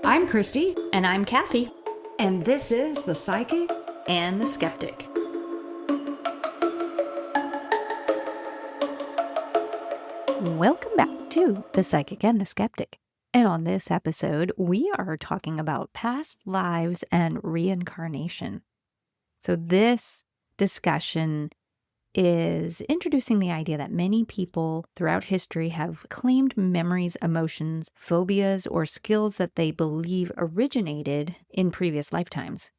I'm Christy, And I'm Kathy. and this is The Psychic And the Skeptic. Welcome back to The Psychic and the Skeptic. And on this episode, we are talking about past lives and reincarnation. So this discussion is introducing the idea that many people throughout history have claimed memories, emotions, phobias, or skills that they believe originated in previous lifetimes.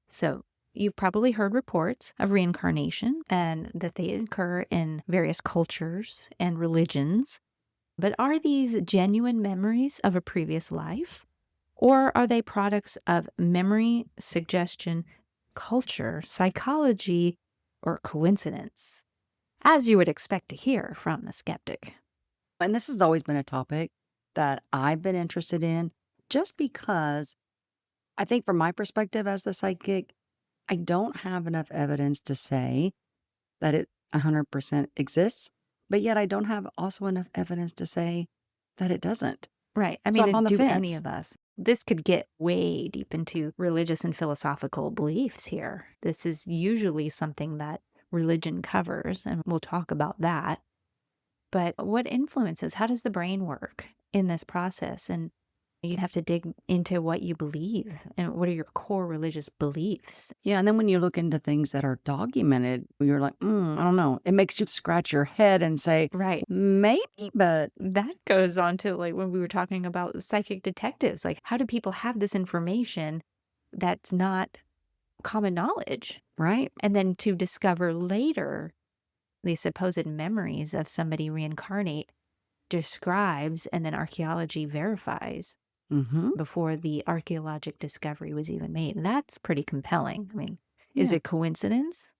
So you've probably heard reports of reincarnation and that they occur in various cultures and religions. But are these genuine memories of a previous life? Or are they products of memory, suggestion, culture, psychology, or coincidence? As you would expect to hear from the skeptic. And this has always been a topic that I've been interested in just because I think from my perspective as the psychic, I don't have enough evidence to say that it 100% exists, but yet I don't have also enough evidence to say that it doesn't. Right. I So mean, I'm on the do any fence. of us. This could get way deep into religious and philosophical beliefs here. This is usually something that religion covers, and we'll talk about that. But what influences, how does the brain work in this process? And you have to dig into what you believe and what are your core religious beliefs. Yeah, and then when you look into things that are documented, you're like, I don't know. It makes you scratch your head and say, Right. maybe, but That goes on to like when we were talking about psychic detectives. Like, how do people have this information that's not common knowledge? right. And then to discover later these supposed memories of somebody reincarnate describes and then archaeology verifies Mm-hmm. before the archaeologic discovery was even made. That's pretty compelling. I mean, is Yeah. it coincidence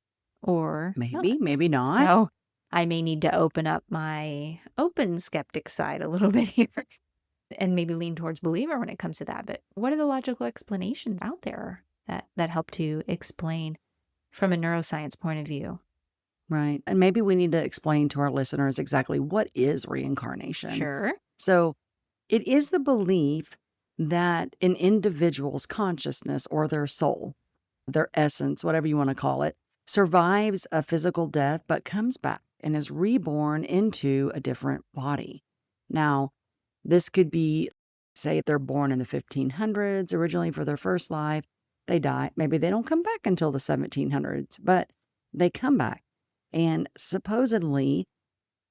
or not? Maybe, maybe not. So I may need to open up my open skeptic side a little bit here and maybe lean towards believer when it comes to that. But what are the logical explanations out there that help to explain from a neuroscience point of view? Right. And maybe we need to explain to our listeners exactly what is reincarnation. Sure. So it is the belief that an individual's consciousness or their soul, their essence, whatever you want to call it, survives a physical death but comes back and is reborn into a different body. Now, this could be, say, if they're born in the 1500s originally for their first life, they die. Maybe they don't come back until the 1700s, but they come back. And supposedly,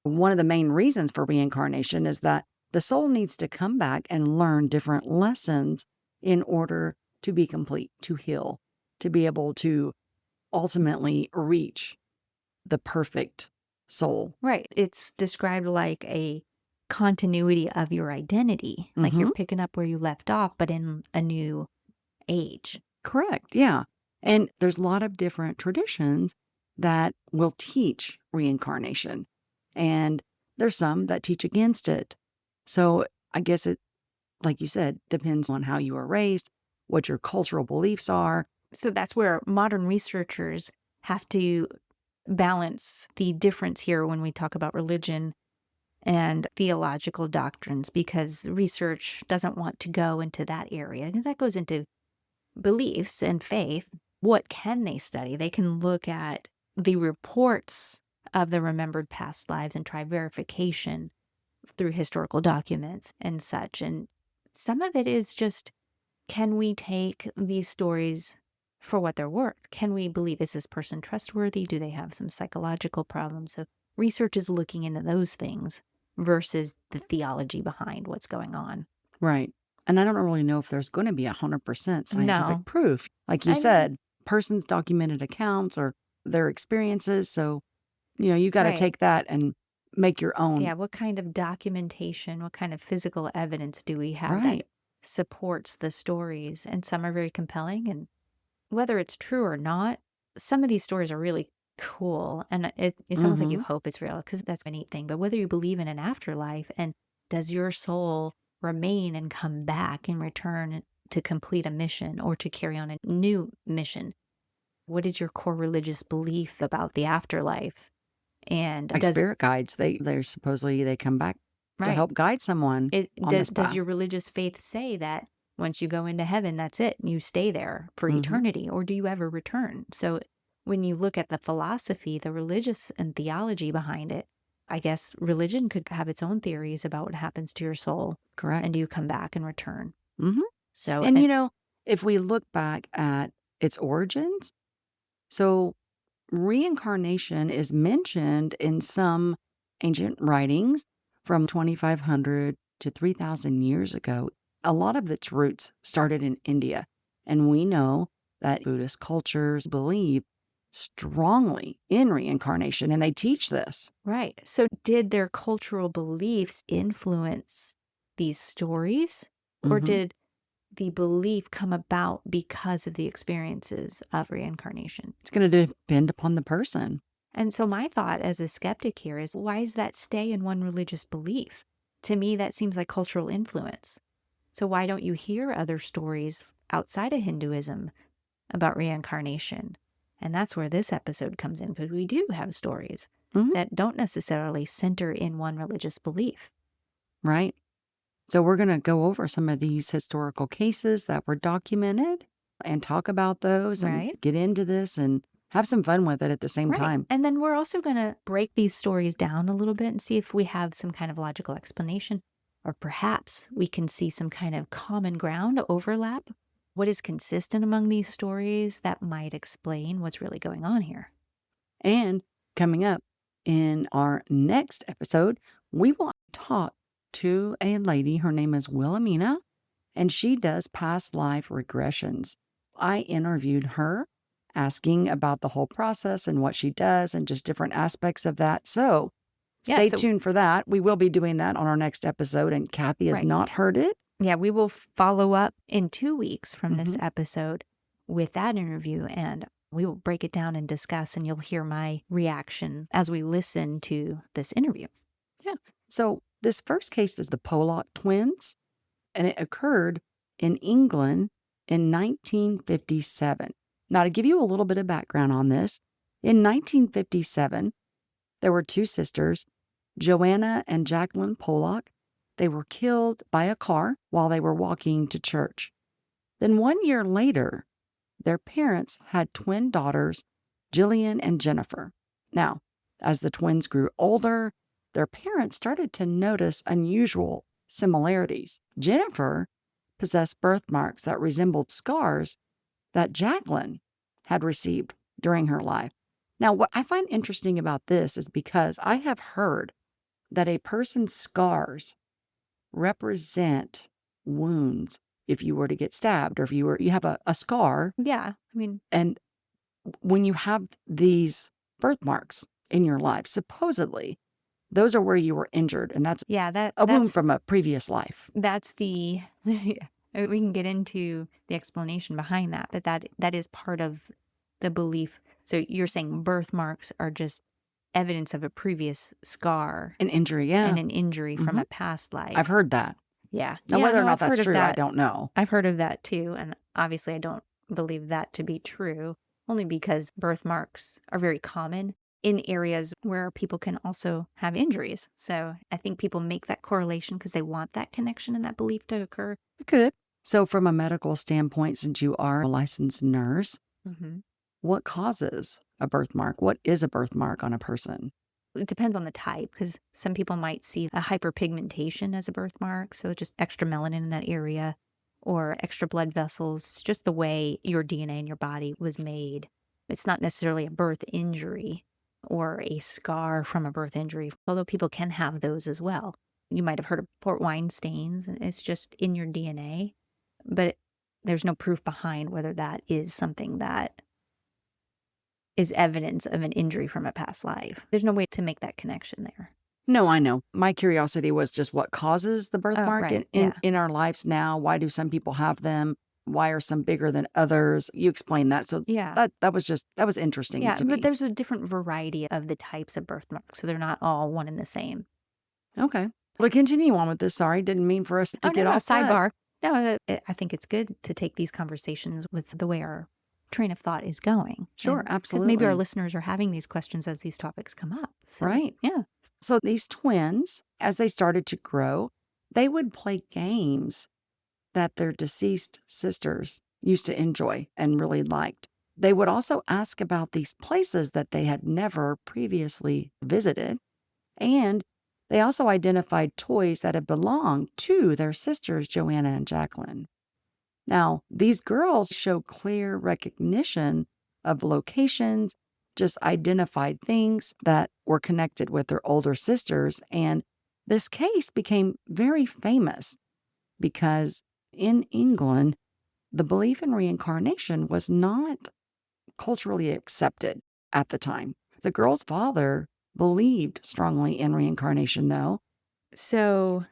one of the main reasons for reincarnation is that the soul needs to come back and learn different lessons in order to be complete, to heal, to be able to ultimately reach the perfect soul. Right. It's described like a continuity of your identity, like you're picking up where you left off, but in a new age. Correct. Yeah. And there's a lot of different traditions that will teach reincarnation. And there's some that teach against it. So I guess it, like you said, depends on how you were raised, what your cultural beliefs are. So that's where modern researchers have to balance the difference here when we talk about religion and theological doctrines, because research doesn't want to go into that area. That goes into beliefs and faith. What can they study? They can look at the reports of the remembered past lives and try verification through historical documents and such. And some of it is just, can we take these stories for what they're worth? Can we believe, is this person trustworthy? Do they have some psychological problems? So research is looking into those things versus the theology behind what's going on. Right. And I don't really know if there's going to be 100% scientific No. proof. Like you I- said, person's documented accounts or their experiences. So, you got to Right. take that and make your own. Yeah, what kind of documentation, what kind of physical evidence do we have that Right. supports the stories? And some are very compelling. And whether it's true or not, some of these stories are really cool. And it's almost like you hope it's real, because that's a neat thing. But whether you believe in an afterlife, and does your soul remain and come back and return to complete a mission or to carry on a new mission? what is your core religious belief about the afterlife? And Like spirit guides, they're supposedly they come back to right. help guide someone on this Does path. your religious faith say that once you go into heaven, that's it, you stay there for Mhm. eternity, or do you ever return? So when you look at the philosophy, the religious and theology behind it, I guess religion could have its own theories about what happens to your soul. Correct. And do you come back and return? Mhm. So, And, if we look back at its origins, so reincarnation is mentioned in some ancient writings from 2,500 to 3,000 years ago. A lot of its roots started in India. And we know that Buddhist cultures believe strongly in reincarnation, and they teach this. right. So did their cultural beliefs influence these stories, or Mhm. did the belief come about because of the experiences of reincarnation? It's going to depend upon the person. And so my thought as a skeptic here is, why does that stay in one religious belief? To me, that seems like cultural influence. So why don't you hear other stories outside of Hinduism about reincarnation? And that's where this episode comes in, because we do have stories Mhm. that don't necessarily center in one religious belief. Right? So we're going to go over some of these historical cases that were documented and talk about those and Right. get into this and have some fun with it at the same Right. time. And then we're also going to break these stories down a little bit and see if we have some kind of logical explanation, or perhaps we can see some kind of common ground overlap. What is consistent among these stories that might explain what's really going on here? And coming up in our next episode, we will talk to a lady. Her name is Wilhelmina, and she does past life regressions. I interviewed her asking about the whole process and what she does and just different aspects of that. So Yeah, stay so tuned for that. We will be doing that on our next episode, and Kathy has right. not heard it. Yeah, we will follow up in 2 weeks from this Mhm. episode with that interview, and we will break it down and discuss, and you'll hear my reaction as we listen to this interview. Yeah. So this first case is the Pollock twins, and it occurred in England in 1957. Now, to give you a little bit of background on this, in 1957, there were two sisters, Joanna and Jacqueline Pollock. They were killed by a car while they were walking to church. Then 1 year later, their parents had twin daughters, Jillian and Jennifer. Now, as the twins grew older, their parents started to notice unusual similarities. Jennifer possessed birthmarks that resembled scars that Jacqueline had received during her life. Now, what I find interesting about this is because I have heard that a person's scars represent wounds. If you were to get stabbed, or if you have a scar, Yeah, I mean, and when you have these birthmarks in your life, supposedly those are where you were injured, and that's yeah, a wound from a previous life. that's the we can get into the explanation behind that, but that is part of the belief. So you're saying birthmarks are just evidence of a previous scar An injury, yeah. and an injury from Mhm. a past life. I've heard that. Yeah. Now, Yeah, whether or no, not I've heard that's of true, I that. don't know. I've heard of that too, and obviously I don't believe that to be true, only because birthmarks are very common in areas where people can also have injuries. So I think people make that correlation because they want that connection and that belief to occur. It could. So, from a medical standpoint, since you are a licensed nurse, Mm-hmm. what causes a birthmark? What is a birthmark on a person? It depends on the type, because some people might see a hyperpigmentation as a birthmark, so just extra melanin in that area, or extra blood vessels, just the way your DNA in your body was made. It's not necessarily a birth injury or a scar from a birth injury, although people can have those as well. You might have heard of port wine stains. It's just in your DNA, but there's no proof behind whether that is something that is evidence of an injury from a past life. There's no way to make that connection there. No, I know. My curiosity was just what causes the birthmark right, in our lives now. Why do some people have them? Why are some bigger than others? You explained that. So Yeah. that was interesting Yeah, to me. but there's a different variety of the types of birthmarks, so they're not all one and the same. Okay. Well, to continue on with this, sorry, didn't mean for us to get no, off that. sidebar. No, I think it's good to take these conversations with the way our train of thought is going. Sure, Because maybe our absolutely. listeners are having these questions as these topics come up. So, Right. yeah. So these twins, as they started to grow, they would play games that their deceased sisters used to enjoy and really liked. They would also ask about these places that they had never previously visited. And they also identified toys that had belonged to their sisters, Joanna and Jacqueline. Now, these girls show clear recognition of locations, just identified things that were connected with their older sisters. And this case became very famous because in England, the belief in reincarnation was not culturally accepted at the time. The girl's father believed strongly in reincarnation, though. So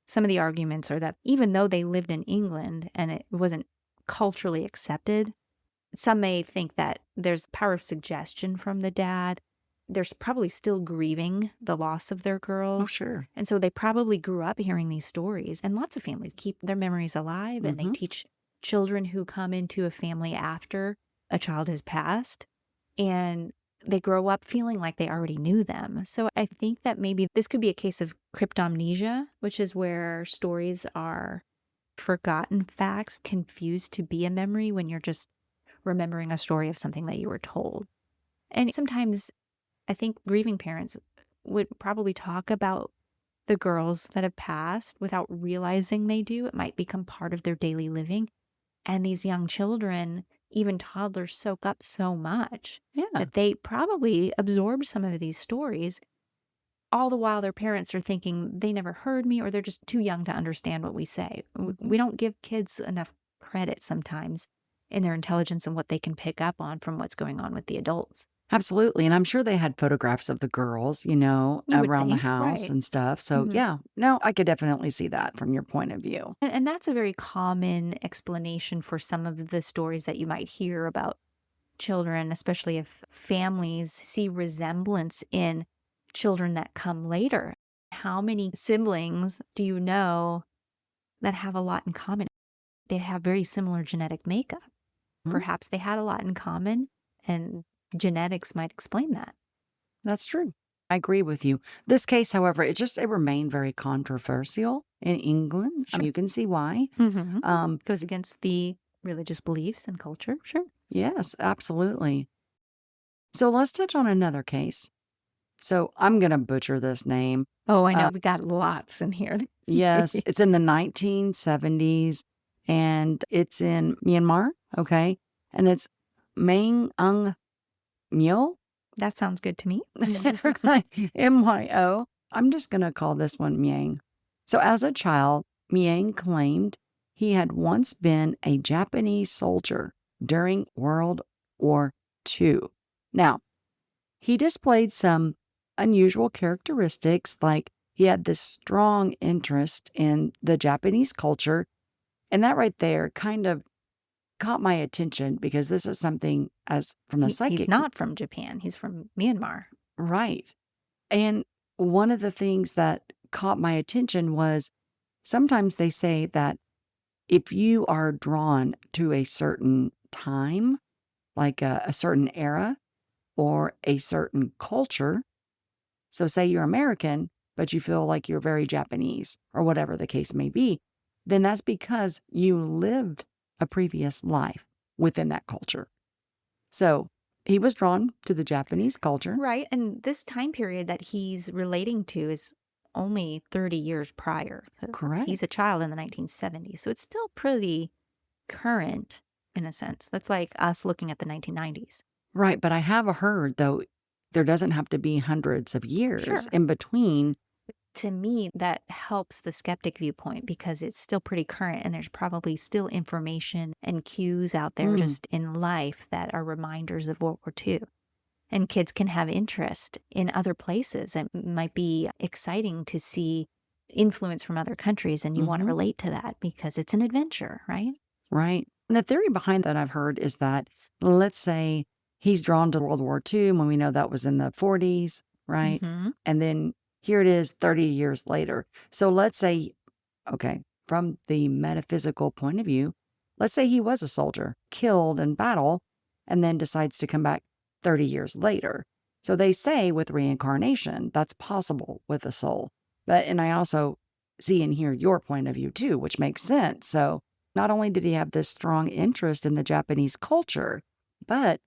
some of the arguments are that even though they lived in England and it wasn't culturally accepted, some may think that there's power of suggestion from the dad. There's probably still grieving the loss of their Oh, girls. sure. And so they probably grew up hearing these stories. And lots of families keep their memories alive and they Mhm. teach children who come into a family after a child has passed. And they grow up feeling like they already knew them. So I think that maybe this could be a case of cryptomnesia, which is where stories are forgotten facts confused to be a memory when you're just remembering a story of something that you were told. And sometimes I think grieving parents would probably talk about the girls that have passed without realizing they do. It might become part of their daily living. And these young children, even toddlers, soak up so much Yeah. that they probably absorb some of these stories, all the while their parents are thinking they never heard me or they're just too young to understand what we say. We don't give kids enough credit sometimes in their intelligence and what they can pick up on from what's going on with the adults. Absolutely. And I'm sure they had photographs of the girls, You would around the think, house right? and stuff. So, Mhm. yeah, no, I could definitely see that from your point of view. And that's a very common explanation for some of the stories that you might hear about children, especially if families see resemblance in children that come later. How many siblings do you know that have a lot in common? They have very similar genetic makeup. Mhm. Perhaps they had a lot in common, and genetics might explain that. That's true. I agree with you. This case, however, it remained very controversial in England. Sure. You can see why. Mm-hmm. Um, Goes against the religious beliefs and culture. Sure. yes, absolutely. So let's touch on another case. So I'm going to butcher this name. Oh, I know. Uh, We got lots in here. yes, it's in the 1970s and it's in Myanmar. Okay. And it's Maung Nyo. That sounds good to me. Right. MYO. I'm just going to call this one Miang. So, as a child, Miang claimed he had once been a Japanese soldier during World War II. Now, he displayed some unusual characteristics, like he had this strong interest in the Japanese culture. And that right there kind of caught my attention because this is something as from the He's psychic. not from Japan. He's from Myanmar. Right. And one of the things that caught my attention was sometimes they say that if you are drawn to a certain time, like a certain era or a certain culture, so say you're American, but you feel like you're very Japanese or whatever the case may be, then that's because you lived a previous life within that culture. So he was drawn to the Japanese culture. Right. And this time period that he's relating to is only 30 years prior. So Correct. he's a child in the 1970s. So it's still pretty current in a sense. That's like us looking at the 1990s. Right, but I have heard, though, there doesn't have to be hundreds of years Sure. in between. To me, that helps the skeptic viewpoint because it's still pretty current and there's probably still information and cues out there just in life that are reminders of World War II. And kids can have interest in other places. It might be exciting to see influence from other countries and you want to Mhm. relate to that because it's an adventure, right? Right. And the theory behind that I've heard is that, let's say he's drawn to World War II when we know that was in the 40s, right? Mm-hmm. And then here it is 30 years later. So let's say, okay, from the metaphysical point of view, let's say he was a soldier, killed in battle, and then decides to come back 30 years later. So they say with reincarnation, that's possible with a soul. And I also see and hear your point of view too, which makes sense. So not only did he have this strong interest in the Japanese culture, but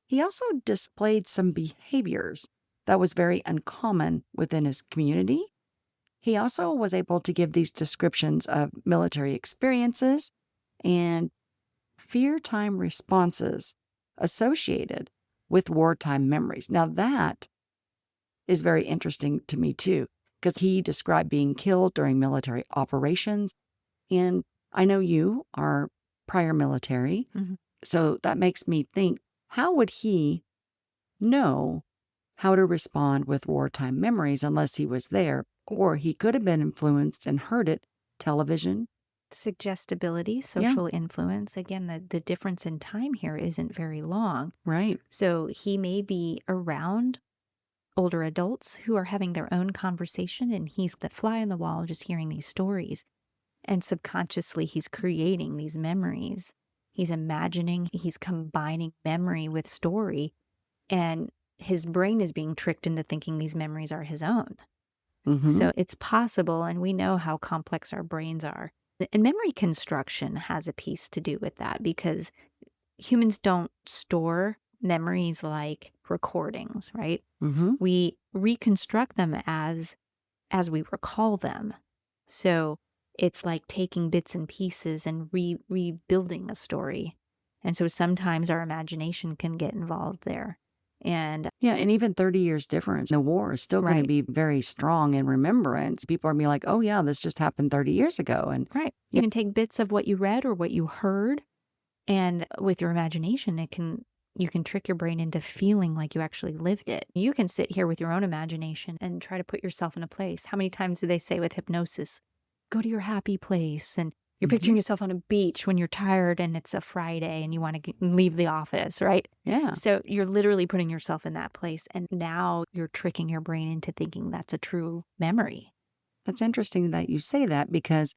he also displayed some behaviors that was very uncommon within his community. He also was able to give these descriptions of military experiences and fear time responses associated with wartime memories. Now, that is very interesting to me, too, because he described being killed during military operations. And I know you are prior military, so that makes me think, how would he know how to respond with wartime memories unless he was there? Or he could have been influenced and heard it, television. Suggestibility, social influence. Again, the difference in time here isn't very long. Right. So he may be around older adults who are having their own conversation, and he's the fly on the wall just hearing these stories. And subconsciously, he's creating these memories. He's imagining, he's combining memory with story, and his brain is being tricked into thinking these memories are his own. So it's possible, and we know how complex our brains are. And memory construction has a piece to do with that, because humans don't store memories like recordings, right? We reconstruct them as we recall them. So it's like taking bits and pieces and rebuilding a story. And so sometimes our imagination can get involved there. And and even 30 years difference, the war is still going to be very strong in remembrance. People are going to be like, oh yeah, this just happened 30 years ago. And you can take bits of what you read or what you heard, and with your imagination, you can trick your brain into feeling like you actually lived it. You can sit here with your own imagination and try to put yourself in a place. How many times do they say with hypnosis, go to your happy place, and you're picturing yourself on a beach when you're tired and it's a Friday and you want to leave the office, right? Yeah. So you're literally putting yourself in that place, and now you're tricking your brain into thinking that's a true memory. That's interesting that you say that, because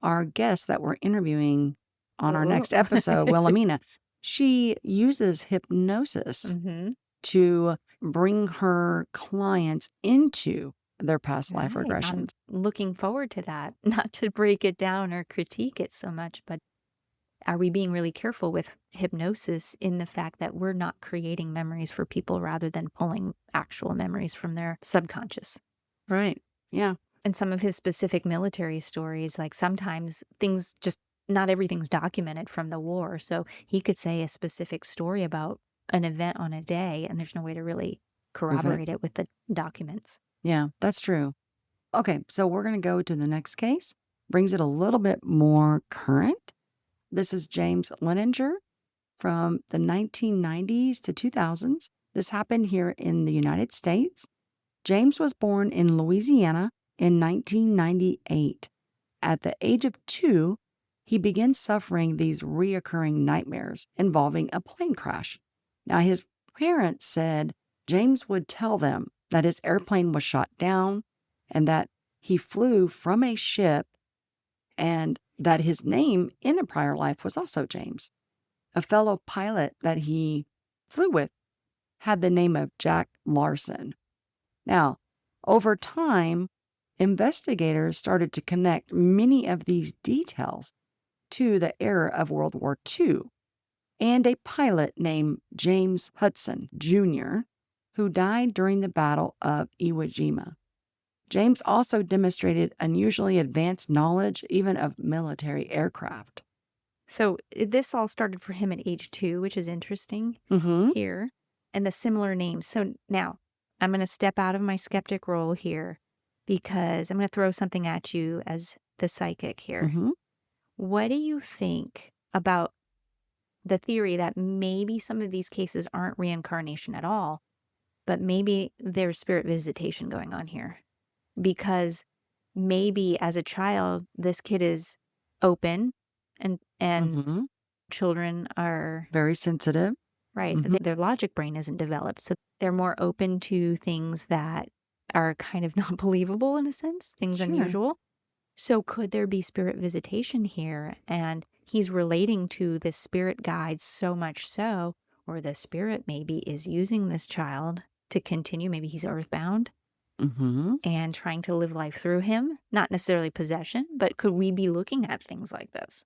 our guest that we're interviewing on our next episode, Wilhelmina, she uses hypnosis to bring her clients into their past life regressions. I'm looking forward to that. Not to break it down or critique it so much, but are we being really careful with hypnosis in the fact that we're not creating memories for people rather than pulling actual memories from their subconscious? Right. Yeah. And some of his specific military stories, like sometimes things just, not everything's documented from the war. So he could say a specific story about an event on a day, and there's no way to really corroborate it with the documents. Yeah, that's true. Okay, so we're going to go to the next case. Brings it a little bit more current. This is James Leininger from the 1990s to 2000s. This happened here in the United States. James was born in Louisiana in 1998. At the age of 2, he began suffering these reoccurring nightmares involving a plane crash. Now, his parents said James would tell them that his airplane was shot down and that he flew from a ship, and that his name in a prior life was also James. A fellow pilot that he flew with had the name of Jack Larson. Now, over time, investigators started to connect many of these details to the era of World War II and a pilot named James Hudson Jr., who died during the Battle of Iwo Jima. James also demonstrated unusually advanced knowledge even of military aircraft. So this all started for him at age 2, which is interesting here, and the similar names. So now I'm going to step out of my skeptic role here, because I'm going to throw something at you as the psychic here. What do you think about the theory that maybe some of these cases aren't reincarnation at all, but maybe there's spirit visitation going on here? Because maybe as a child, this kid is open, and children are very sensitive. Right. Their logic brain isn't developed. So they're more open to things that are kind of not believable in a sense, things unusual. So could there be spirit visitation here? And he's relating to this spirit guide so much so or the spirit maybe is using this child to continue. Maybe he's earthbound Mm-hmm. and trying to live life through him. Not necessarily possession, but could we be looking at things like this?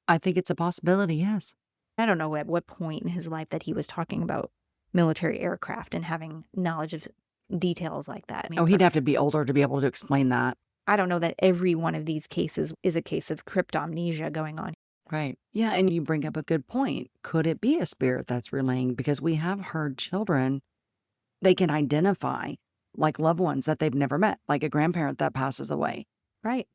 I think it's a possibility, yes. I don't know at what point in his life that he was talking about military aircraft and having knowledge of details like that. I mean, Oh, he'd have to be older to be able to explain that. I don't know that every one of these cases is a case of cryptomnesia going on. Right. Yeah, and you bring up a good point. Could it be a spirit that's relaying? Because we have heard children, they can identify like loved ones that they've never met, like a grandparent that passes away. Right.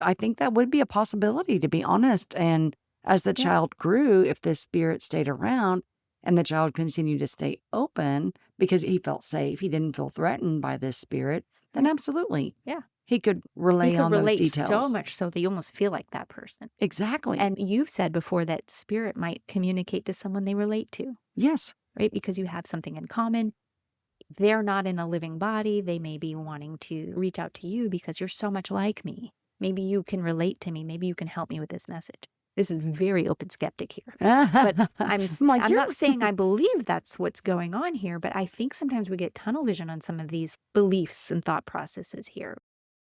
I think that would be a possibility, to be honest. And as the Yeah. child grew, if this spirit stayed around and the child continued to stay open because he felt safe, he didn't feel threatened by this spirit, then absolutely. Yeah. He could relay He could on those relate details. so much so that you almost feel like that person. Exactly. And you've said before that spirit might communicate to someone they relate to, yes. right? Because you have something in common. They're not in a living body. They may be wanting to reach out to you because you're so much like me. Maybe you can relate to me. Maybe you can help me with this message. This is very open skeptic here. But I'm not saying I believe that's what's going on here, but I think sometimes we get tunnel vision on some of these beliefs and thought processes here.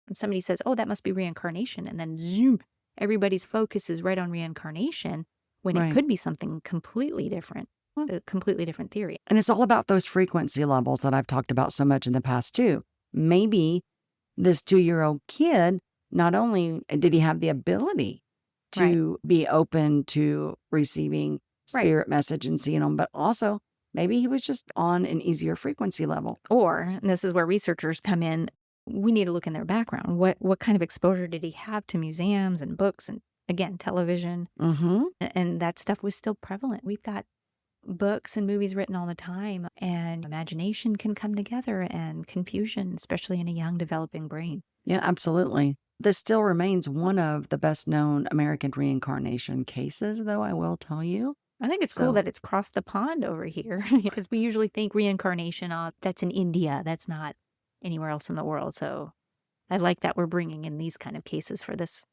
And somebody says, oh, that must be reincarnation. And then zoom, everybody's focus is right on reincarnation when Right. it could be something completely different, a completely different theory. And it's all about those frequency levels that I've talked about so much in the past, too. Maybe this 2-year-old kid, not only did he have the ability to be open to receiving spirit message and seeing them, but also maybe he was just on an easier frequency level. Or, and this is where researchers come in, we need to look in their background. What kind of exposure did he have to museums and books and, again, television? Mm-hmm. And that stuff was still prevalent. We've got books and movies written all the time, and imagination can come together and confusion, especially in a young developing brain. Yeah, absolutely. This still remains one of the best known American reincarnation cases, though, I will tell you. I think it's cool that it's crossed the pond over here because we usually think reincarnation, that's in India. That's not anywhere else in the world. So I like that we're bringing in these kind of cases for this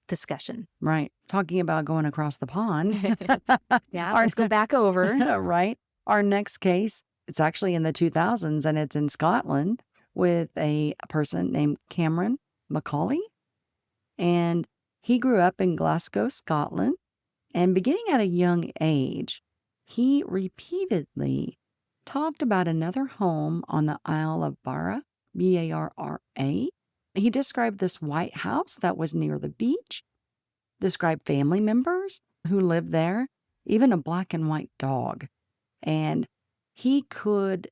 discussion. Right. Talking about going across the pond. Yeah, let's go back over. Right. Our next case, it's actually in the 2000s, and it's in Scotland with a person named Cameron Macaulay. And he grew up in Glasgow, Scotland. And beginning at a young age, he repeatedly talked about another home on the Isle of Barra, Barra. He described this white house that was near the beach, described family members who lived there, even a black and white dog. And he could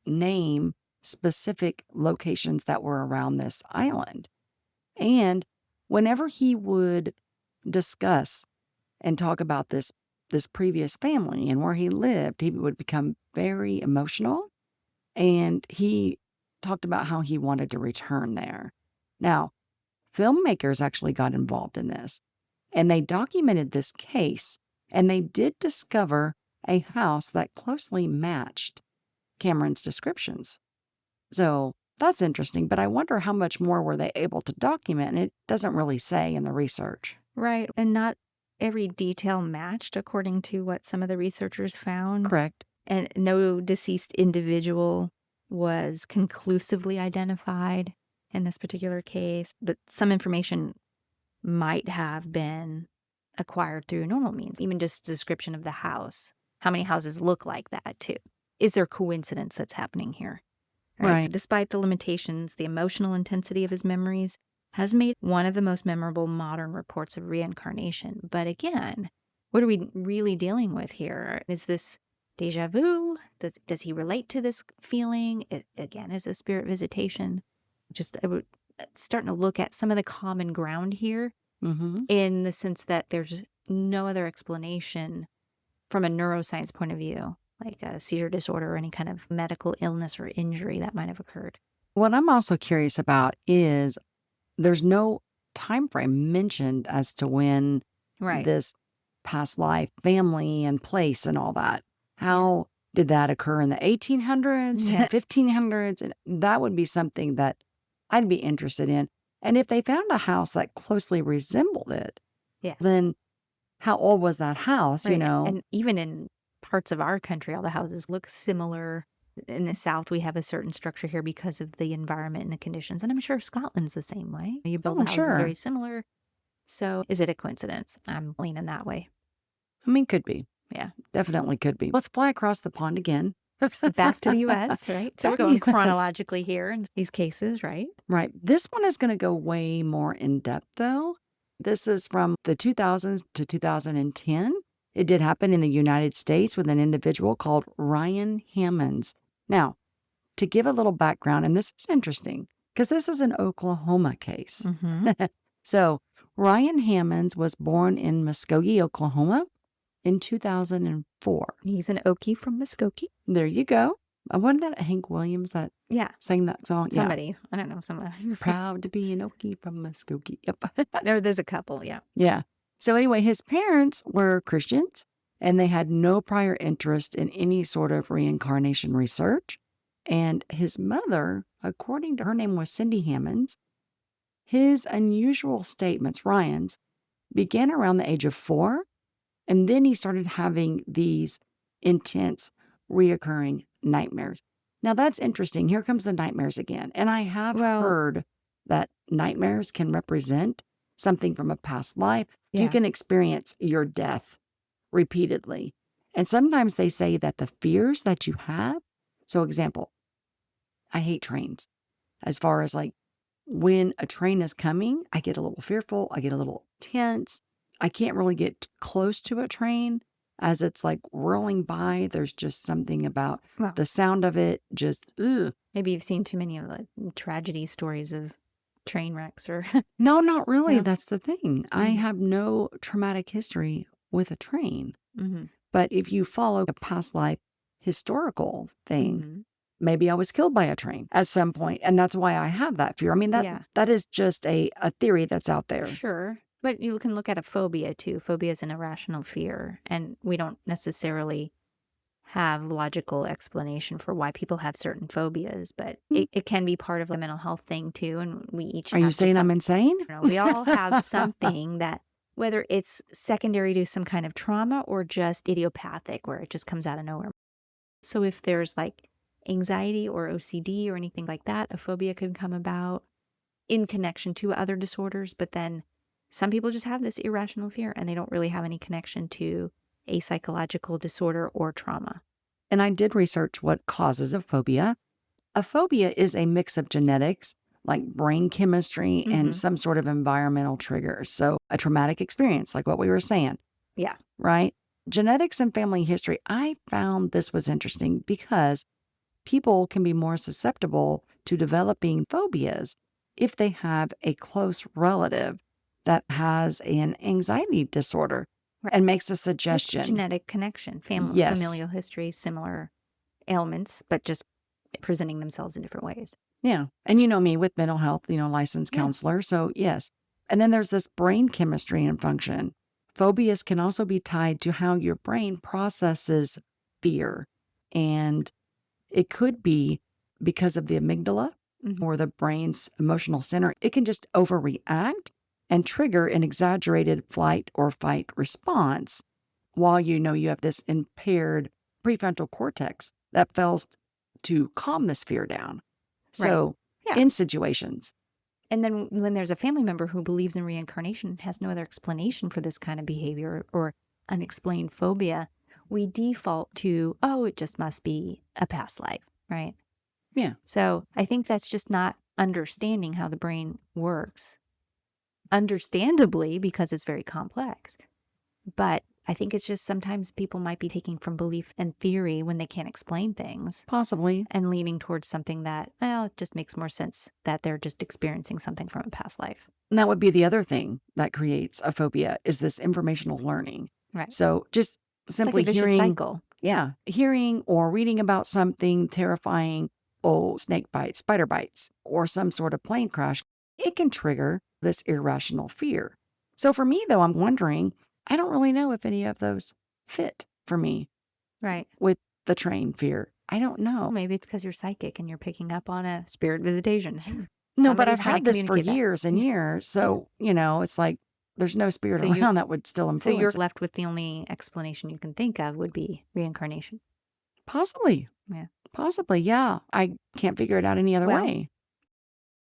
name specific locations that were around this island. And whenever he would discuss and talk about this previous family and where he lived, he would become very emotional. And he talked about how he wanted to return there. Now, filmmakers actually got involved in this, and they documented this case, and they did discover a house that closely matched Cameron's descriptions. So that's interesting, but I wonder how much more were they able to document, and it doesn't really say in the research. Right. And not every detail matched according to what some of the researchers found. Correct. And no deceased individual was conclusively identified in this particular case. But some information might have been acquired through normal means, even just description of the house. How many houses look like that, too? Is there coincidence that's happening here? Right. So despite the limitations, the emotional intensity of his memories has made one of the most memorable modern reports of reincarnation. But again, what are we really dealing with here? Is this deja vu? Does he relate to this feeling? Again, is a spirit visitation? Just starting to look at some of the common ground here in the sense that there's no other explanation from a neuroscience point of view, like a seizure disorder or any kind of medical illness or injury that might have occurred. What I'm also curious about is there's no time frame mentioned as to when this past life, family and place and all that. How did that occur in the 1800s, 1500s? And that would be something that I'd be interested in. And if they found a house that closely resembled it, then how old was that house, you know? And even in parts of our country, all the houses look similar. In the South, we have a certain structure here because of the environment and the conditions. And I'm sure Scotland's the same way. You build I'm houses sure. very similar. So is it a coincidence? I'm leaning that way. I mean, could be. Yeah. Definitely could be. Let's fly across the pond again. Back to the U.S., right? So we're Back to going the US. chronologically here in these cases, right? Right. This one is going to go way more in depth, though. This is from the 2000s to 2010. It did happen in the United States with an individual called Ryan Hammons. Now, to give a little background, and this is interesting because this is an Oklahoma case. Mm-hmm. So, Ryan Hammons was born in Muskogee, Oklahoma in 2004. He's an Okie from Muskogee. There you go. Wasn't that Hank Williams that Yeah. sang that song? Somebody. I don't know. Somebody. Yeah. Proud to be an Okie from Muskogee. Yep. There's a couple. Yeah. Yeah. So anyway, his parents were Christians and they had no prior interest in any sort of reincarnation research. And his mother, according to her name was Cindy Hammons, his unusual statements, Ryan's, began around the age of 4. And then he started having these intense, reoccurring nightmares. Now that's interesting. Here comes the nightmares again. And I have heard that nightmares can represent something from a past life. Yeah. You can experience your death repeatedly. And sometimes they say that the fears that you have, so example, I hate trains. As far as like when a train is coming, I get a little fearful. I get a little tense. I can't really get close to a train as it's like whirling by. There's just something about the sound of it. Just, ugh. Maybe you've seen too many of the tragedy stories of train wrecks or. No, not really. No? That's the thing. I have no traumatic history with a train. Mm-hmm. But if you follow a past life historical thing, Mm-hmm. maybe I was killed by a train at some point, and that's why I have that fear. I mean, that is just a theory that's out there. Sure. But you can look at a phobia too. Phobia is an irrational fear, and we don't necessarily have logical explanation for why people have certain phobias, but it can be part of a mental health thing too, and we each Are you saying I'm insane? We all have something that, whether it's secondary to some kind of trauma or just idiopathic, where it just comes out of nowhere. So if there's like anxiety or OCD or anything like that, a phobia can come about in connection to other disorders. But then some people just have this irrational fear and they don't really have any connection to a psychological disorder or trauma. And I did research what causes a phobia. A phobia is a mix of genetics, like brain chemistry, and some sort of environmental triggers. So a traumatic experience, like what we were saying. Yeah. Right? Genetics and family history. I found this was interesting because people can be more susceptible to developing phobias if they have a close relative that has an anxiety disorder and makes a suggestion. It's genetic connection, familial history, similar ailments, but just presenting themselves in different ways. Yeah. And you know me with mental health, licensed counselor. So yes. And then there's this brain chemistry and function. Phobias can also be tied to how your brain processes fear. And it could be because of the amygdala or the brain's emotional center. It can just overreact and trigger an exaggerated flight or fight response while you have this impaired prefrontal cortex that fails to calm this fear down. So in situations. And then when there's a family member who believes in reincarnation, has no other explanation for this kind of behavior or unexplained phobia, we default to, it just must be a past life, right? Yeah. So I think that's just not understanding how the brain works. Understandably, because it's very complex. But I think it's just sometimes people might be taking from belief and theory when they can't explain things. Possibly. And leaning towards something that, it just makes more sense that they're just experiencing something from a past life. And that would be the other thing that creates a phobia is this informational learning. Right. So just simply it's like a vicious cycle. Yeah. Hearing or reading about something terrifying, snake bites, spider bites, or some sort of plane crash, it can trigger this irrational fear. So for me, though, I'm wondering, I don't really know if any of those fit for me. Right. With the train fear. I don't know. Well, maybe it's because you're psychic and you're picking up on a spirit visitation. No, but I've had this for years and years. So, it's like there's no spirit So around that would still So you're influence it. left with the only explanation you can think of would be reincarnation. Possibly. Yeah. Possibly, yeah. I can't figure it out any other Well, way.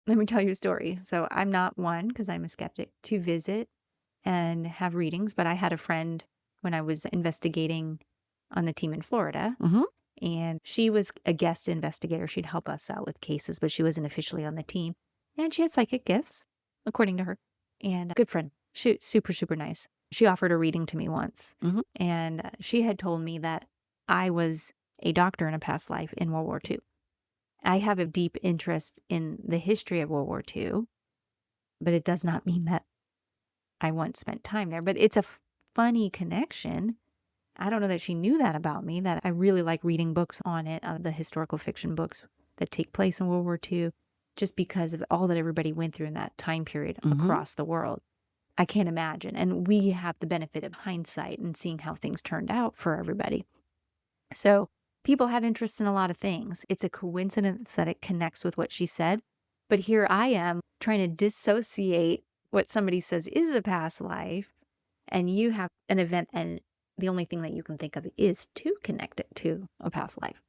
Let me tell you a story. So I'm not one, because I'm a skeptic, to visit and have readings, but I had a friend when I was investigating on the team in Florida, Mm-hmm. and she was a guest investigator. She'd help us out with cases, but she wasn't officially on the team. And she had psychic gifts, according to her. And a good friend. She super, super nice. She offered a reading to me once. Mhm. And she had told me that I was a doctor in a past life in World War II. I have a deep interest in the history of World War II, but it does not mean that I once spent time there. But it's a funny connection. I don't know that she knew that about me, that I really like reading books on it, the historical fiction books that take place in World War II, just because of all that everybody went through in that time period Mhm. across the world. I can't imagine. And we have the benefit of hindsight and seeing how things turned out for everybody. So people have interests in a lot of things. It's a coincidence that it connects with what she said. But here I am trying to dissociate what somebody says is a past life, and you have an event, and the only thing that you can think of is to connect it to a past life.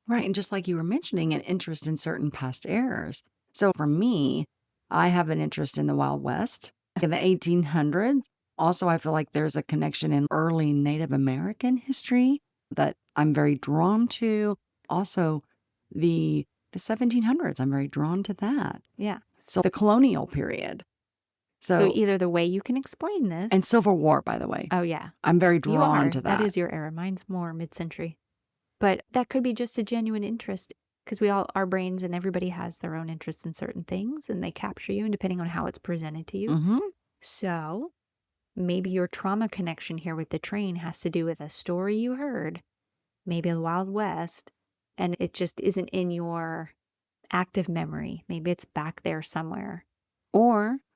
Right. And just like you were mentioning, an interest in certain past eras. So for me, I have an interest in the Wild West in the 1800s. Also, I feel like there's a connection in early Native American history that I'm very drawn to. Also, the 1700s, I'm very drawn to that. Yeah. So the colonial period. So either the way you can explain this. And Civil War, by the way. Oh, yeah. I'm very You drawn are. to that. That is your era. Mine's more mid-century. But that could be just a genuine interest, because our brains and everybody has their own interests in certain things, and they capture you, and depending on how it's presented to you. Mm-hmm. So maybe your trauma connection here with the train has to do with a story you heard, maybe the Wild West, and it just isn't in your active memory. Maybe it's back there somewhere.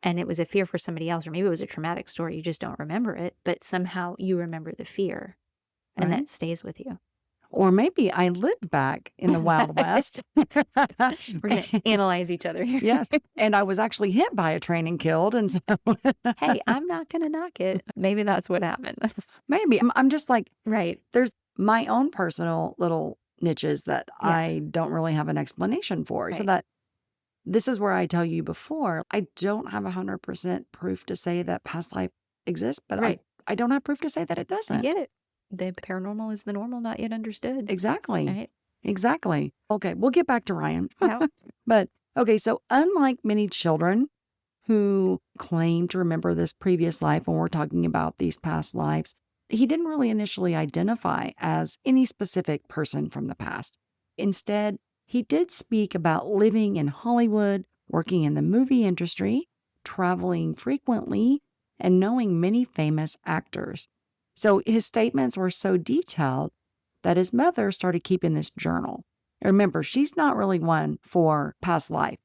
And it was a fear for somebody else, or maybe it was a traumatic story. You just don't remember it, but somehow you remember the fear, and Right. that stays with you. Or maybe I lived back in the Wild West. We're going to analyze each other here. Yes. And I was actually hit by a train and killed. And so Hey, I'm not going to knock it. Maybe that's what happened. maybe I'm just like, Right. there's my own personal little niches that Yeah. I don't really have an explanation for. So Right. that this is where I tell you before, I don't have 100% proof to say that past life exists, but Right. I don't have proof to say that it I doesn't. get it. The paranormal is the normal, not yet understood. Exactly. Right? Exactly. Okay, we'll get back to Ryan. Yeah. But okay, so unlike many children who claim to remember this previous life when we're talking about these past lives, he didn't really initially identify as any specific person from the past. Instead, he did speak about living in Hollywood, working in the movie industry, traveling frequently, and knowing many famous actors. So his statements were so detailed that his mother started keeping this journal. Remember, she's not really one for past life,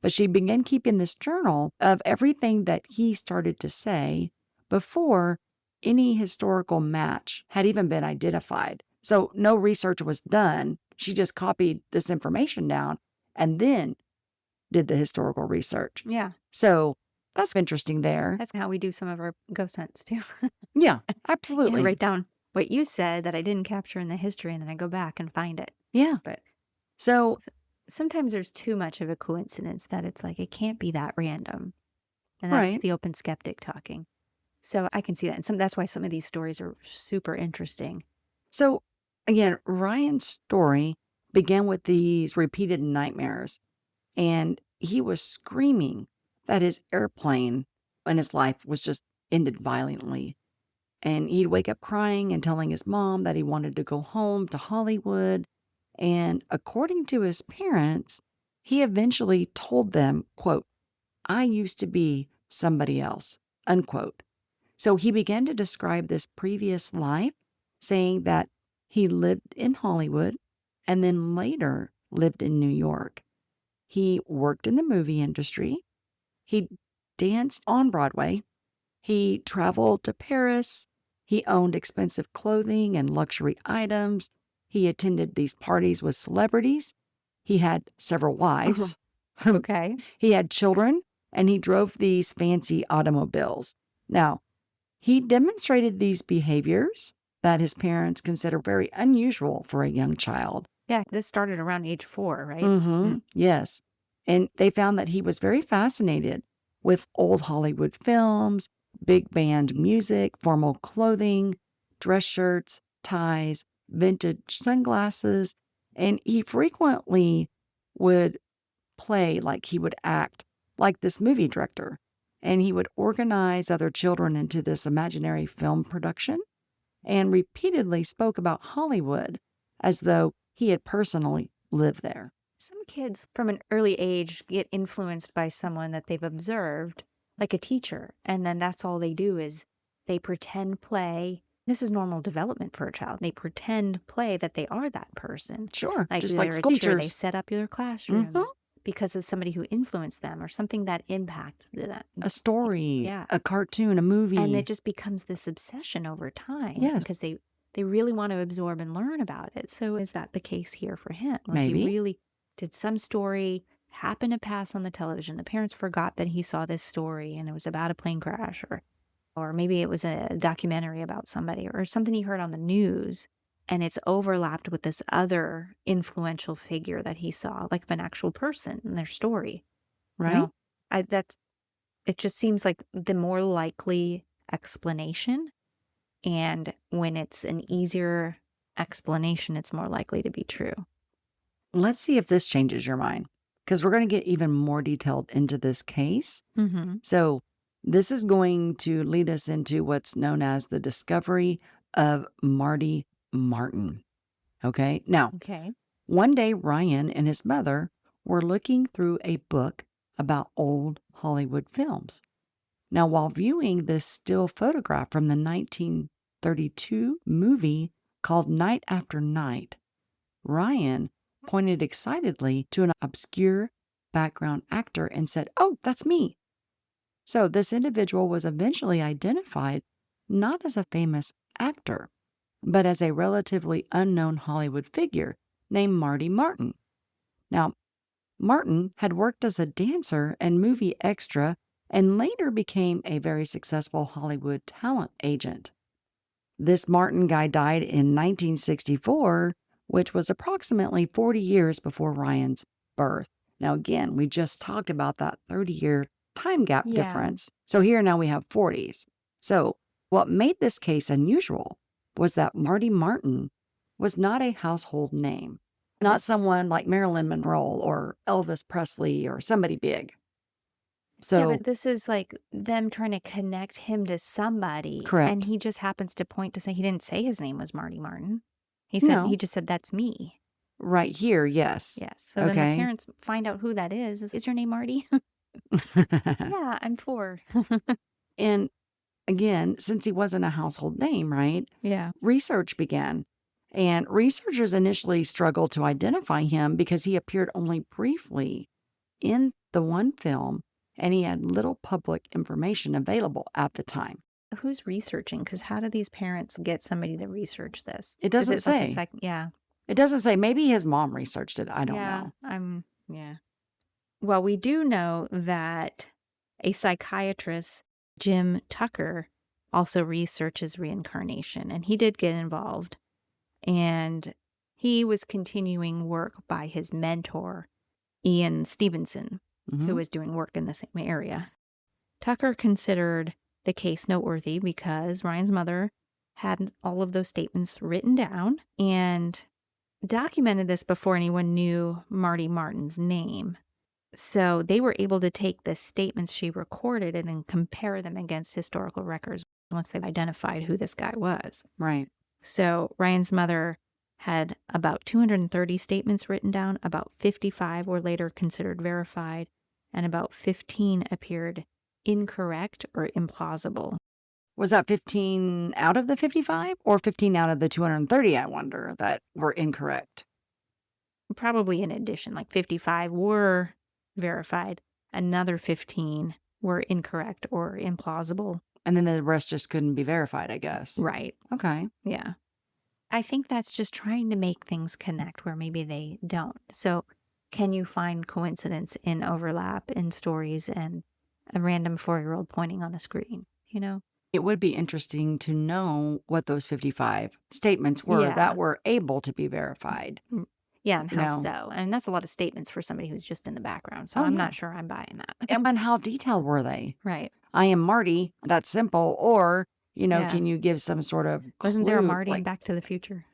but she began keeping this journal of everything that he started to say before any historical match had even been identified. So no research was done. She just copied this information down and then did the historical research. Yeah. So that's interesting there. That's how we do some of our ghost hunts too. Yeah, absolutely. I write down what you said that I didn't capture in the history, and then I go back and find it. Yeah. But so sometimes there's too much of a coincidence that it's like, it can't be that random. And that's Right. the open skeptic talking. So I can see that. And that's why some of these stories are super interesting. So again, Ryan's story began with these repeated nightmares, and he was screaming that his airplane and his life was just ended violently. And he'd wake up crying and telling his mom that he wanted to go home to Hollywood. And according to his parents, he eventually told them, quote, "I used to be somebody else," unquote. So he began to describe this previous life, saying that he lived in Hollywood and then later lived in New York. He worked in the movie industry. He danced on Broadway. He traveled to Paris. He owned expensive clothing and luxury items. He attended these parties with celebrities. He had several wives. Okay. He had children, and he drove these fancy automobiles. Now, he demonstrated these behaviors that his parents consider very unusual for a young child. Yeah, this started around age 4, right? Mm-hmm. Yes. And they found that he was very fascinated with old Hollywood films, big band music, formal clothing, dress shirts, ties, vintage sunglasses, and he frequently would play like he would act like this movie director. And he would organize other children into this imaginary film production and repeatedly spoke about Hollywood as though he had personally lived there. Some kids from an early age get influenced by someone that they've observed, like a teacher, and then that's all they do is they pretend play. This is normal development for a child. They pretend play that they are that person. Sure, Like just they're like a teacher, they sculptures. set up your classroom Mhm. because of somebody who influenced them or something that impacted them. A story, Yeah. a cartoon, a movie. And it just becomes this obsession over time Yes. because they really want to absorb and learn about it. So is that the case here for him? Was Maybe. he really, did some story happen to pass on the television? The parents forgot that he saw this story and it was about a plane crash, or maybe it was a documentary about somebody or something he heard on the news, and it's overlapped with this other influential figure that he saw, like an actual person in their story. Right? No, it just seems like the more likely explanation. And when it's an easier explanation, it's more likely to be true. Let's see if this changes your mind, because we're going to get even more detailed into this case. Mm-hmm. So this is going to lead us into what's known as the discovery of Marty Martyn. Okay. Now, Okay. one day, Ryan and his mother were looking through a book about old Hollywood films. Now, while viewing this still photograph from the 1932 movie called Night After Night, Ryan pointed excitedly to an obscure background actor and said, "Oh, that's me." So this individual was eventually identified not as a famous actor, but as a relatively unknown Hollywood figure named Marty Martyn. Now, Martyn had worked as a dancer and movie extra and later became a very successful Hollywood talent agent. This Martyn guy died in 1964, which was approximately 40 years before Ryan's birth. Now, again, we just talked about that 30-year time gap Yeah. difference. So here now we have 40s. So what made this case unusual was that Marty Martyn was not a household name, not someone like Marilyn Monroe or Elvis Presley or somebody big. So, Yeah, but this is like them trying to connect him to somebody. Correct. And he just happens to point to say he didn't say his name was Marty Martyn. He said No. he just said that's me. right here, yes. Yes. So then the Okay. parents find out who that is. Is your name Marty? Yeah, I'm 4. And again, since he wasn't a household name, right? Yeah. Research began. And researchers initially struggled to identify him because he appeared only briefly in the one film and he had little public information available at the time. Who's researching? Because how do these parents get somebody to research this? It doesn't Is it like a say. yeah. It doesn't say. Maybe his mom researched it. I don't know. Yeah. Well, we do know that a psychiatrist, Jim Tucker, also researches reincarnation, and he did get involved. And he was continuing work by his mentor, Ian Stevenson, who was doing work in the same area. Tucker considered the case noteworthy because Ryan's mother had all of those statements written down and documented this before anyone knew Marty Martyn's name. So they were able to take the statements she recorded and compare them against historical records once they identified who this guy was. Right. So Ryan's mother had about 230 statements written down, about 55 were later considered verified, and about 15 appeared incorrect or implausible. Was that 15 out of the 55 or 15 out of the 230, I wonder, that were incorrect? Probably in addition, like 55 were verified, another 15 were incorrect or implausible. And then the rest just couldn't be verified, I guess. Right. Okay. Yeah. I think that's just trying to make things connect where maybe they don't. So can you find coincidence in overlap in stories and a random 4-year-old pointing on a screen? you know? It would be interesting to know what those 55 statements were that were able to be verified. Yeah, and You how know? so? And that's a lot of statements for somebody who's just in the background. So Oh, I'm yeah. not sure I'm buying that. And how detailed were they? Right. I am Marty. That's simple. Or, Yeah. can you give some sort of Wasn't there a clue? Marty in Like, Back to the Future?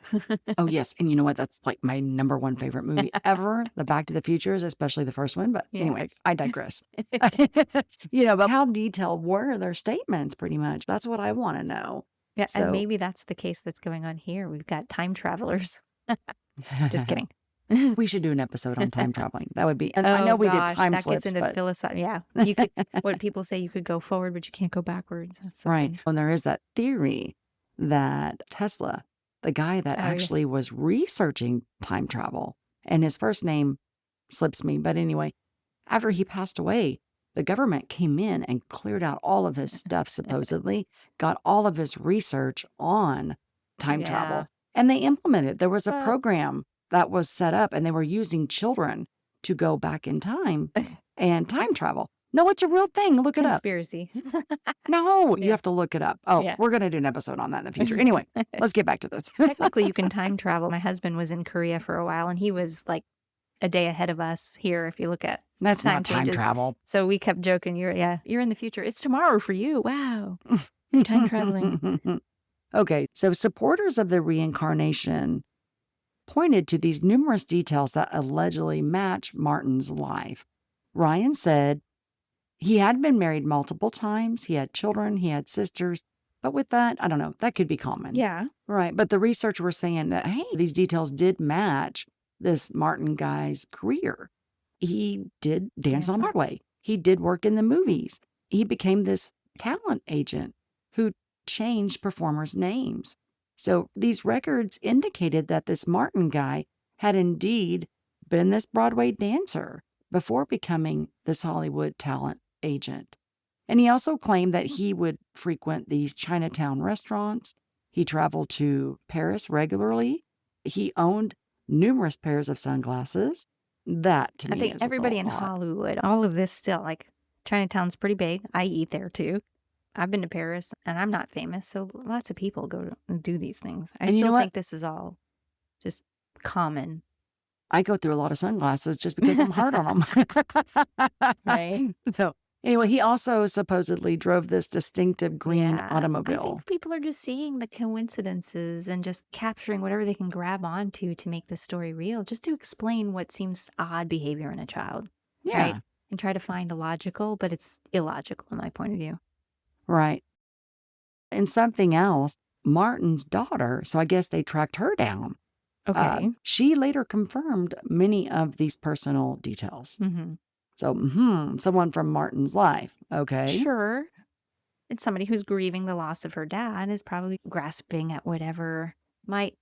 oh, yes. And you know what? That's like my number one favorite movie ever, the Back to the Futures, especially the first one. But Yeah. anyway, I digress. But how detailed were their statements pretty much? That's what I want to know. Yeah, So and maybe that's the case that's going on here. We've got time travelers. Just kidding. We should do an episode on time traveling. That would be, and I Oh know we did gosh, time that slips, gets into but philosophy. Yeah, you could. What people say, you could go forward, but you can't go backwards. That's the right. thing. And there is that theory that Tesla, the guy that Oh, yeah. actually was researching time travel, and his first name slips me, but anyway, after he passed away, the government came in and cleared out all of his stuff, supposedly, got all of his research on time Yeah. travel, and they implemented. There was a Well- program that was set up, and they were using children to go back in time and time travel. No, it's a real thing. Look it up. Conspiracy. No, Yeah. you have to look it up. Oh, Yeah. we're going to do an episode on that in the future. Anyway, let's get back to this. Technically, you can time travel. My husband was in Korea for a while, and he was like a day ahead of us here. If you look at That's time not time changes. travel. So we kept joking. You're in the future. It's tomorrow for you. Wow, you're time traveling. Okay, so supporters of the reincarnation pointed to these numerous details that allegedly match Martyn's life. Ryan said he had been married multiple times, he had children, he had sisters, but with that, I don't know, that could be common. Yeah. Right, but the research were saying that, hey, these details did match this Martyn guy's career. He did dance on Broadway. He did work in the movies. He became this talent agent who changed performers' names. So these records indicated that this Martyn guy had indeed been this Broadway dancer before becoming this Hollywood talent agent. And he also claimed that he would frequent these Chinatown restaurants. He traveled to Paris regularly. He owned numerous pairs of sunglasses. That to me I think is a everybody little in odd. Hollywood, all of this still, like Chinatown's pretty big. I eat there too. I've been to Paris and I'm not famous, so lots of people go to do these things. I And you know still what? think this is all just common. I go through a lot of sunglasses just because I'm hard on them. Right. So anyway, he also supposedly drove this distinctive green Yeah. I automobile. think people are just seeing the coincidences and just capturing whatever they can grab onto to make the story real, just to explain what seems odd behavior in a child. Yeah, Right. And try to find a logical, but it's illogical in my point of view. right. And something else, Martyn's daughter, so I guess they tracked her down. Okay. She later confirmed many of these personal details. Mm-hmm. So, someone from Martyn's life. Okay. Sure. It's somebody who's grieving the loss of her dad is probably grasping at whatever might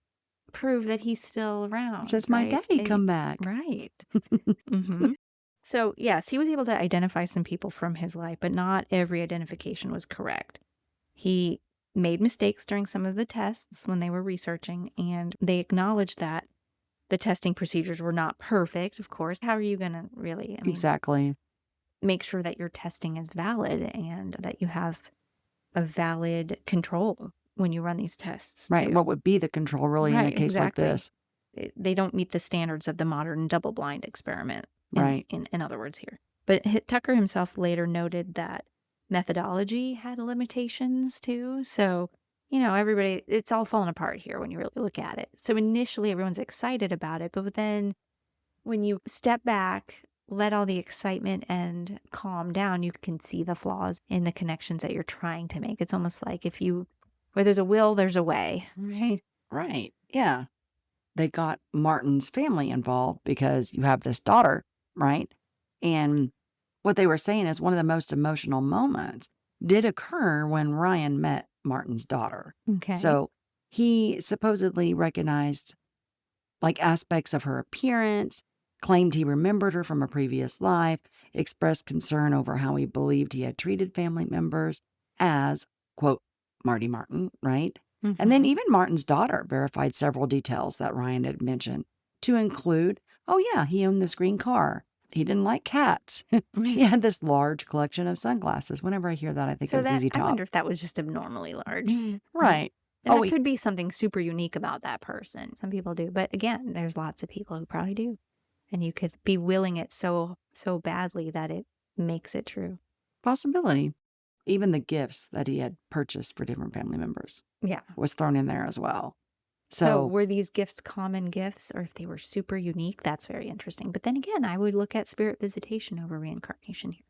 prove that he's still around. Says my right? daddy come back. Right. Mm-hmm. So, yes, he was able to identify some people from his life, but not every identification was correct. He made mistakes during some of the tests when they were researching, and they acknowledged that the testing procedures were not perfect, of course. How are you going to really Exactly. make sure that your testing is valid and that you have a valid control when you run these tests? Right. too? What would be the control really in a Right, case exactly. like this? They don't meet the standards of the modern double-blind experiment, Right. in other words here. But Tucker himself later noted that methodology had limitations too. So, everybody, it's all falling apart here when you really look at it. So initially everyone's excited about it, but then when you step back, let all the excitement and calm down, you can see the flaws in the connections that you're trying to make. It's almost like where there's a will, there's a way, right? Right. Yeah. They got Martyn's family involved because you have this daughter, right? And what they were saying is one of the most emotional moments did occur when Ryan met Martyn's daughter. Okay. So he supposedly recognized like aspects of her appearance, claimed he remembered her from a previous life, expressed concern over how he believed he had treated family members as, quote, Marty Martyn, right? And then even Martyn's daughter verified several details that Ryan had mentioned, to include, oh yeah, he owned this green car. He didn't like cats. He had this large collection of sunglasses. Whenever I hear that, I think So of ZZ I Top. wonder if that was just abnormally large. Right. And Oh, that could be something super unique about that person. Some people do. But again, there's lots of people who probably do. And you could be willing it so badly that it makes it true. possibility. Even the gifts that he had purchased for different family members Yeah. was thrown in there as well. So were these gifts common gifts, or if they were super unique? That's very interesting. But then again, I would look at spirit visitation over reincarnation here.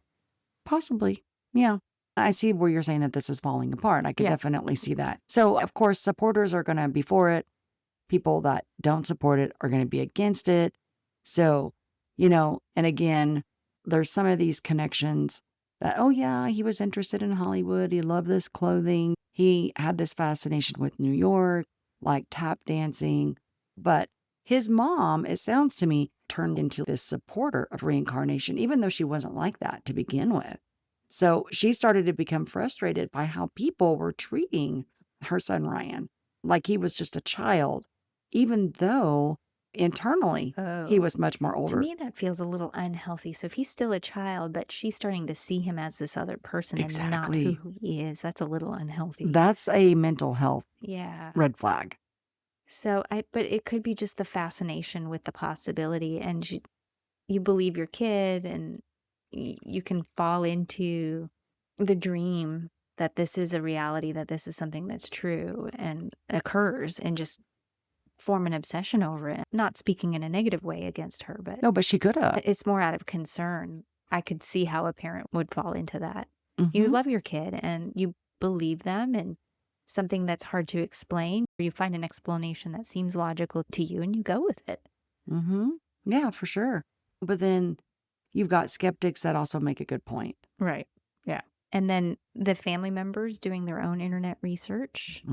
Possibly. Yeah. I see where you're saying that this is falling apart. I could Yeah. definitely see that. So, of course, supporters are going to be for it. People that don't support it are going to be against it. So, and again, there's some of these connections that, oh, yeah, he was interested in Hollywood. He loved this clothing. He had this fascination with New York, like tap dancing. But his mom, it sounds to me, turned into this supporter of reincarnation, even though she wasn't like that to begin with. So she started to become frustrated by how people were treating her son, Ryan, like he was just a child, even though internally he was much more To older. me, that feels a little unhealthy. So if he's still a child, but she's starting to see him as this other person and not Exactly. who he is, that's a little unhealthy. That's a mental health Yeah. red flag. So but it could be just the fascination with the possibility, and you believe your kid, and you can fall into the dream that this is a reality, that this is something that's true and occurs, and just form an obsession over it. Not speaking in a negative way against her, but No, but she could have. it's more out of concern. I could see how a parent would fall into that. You love your kid and you believe them, and something that's hard to explain, you find an explanation that seems logical to you and you go with it. Yeah, for sure. But then you've got skeptics that also make a good point. Right. Yeah. And then the family members doing their own internet research,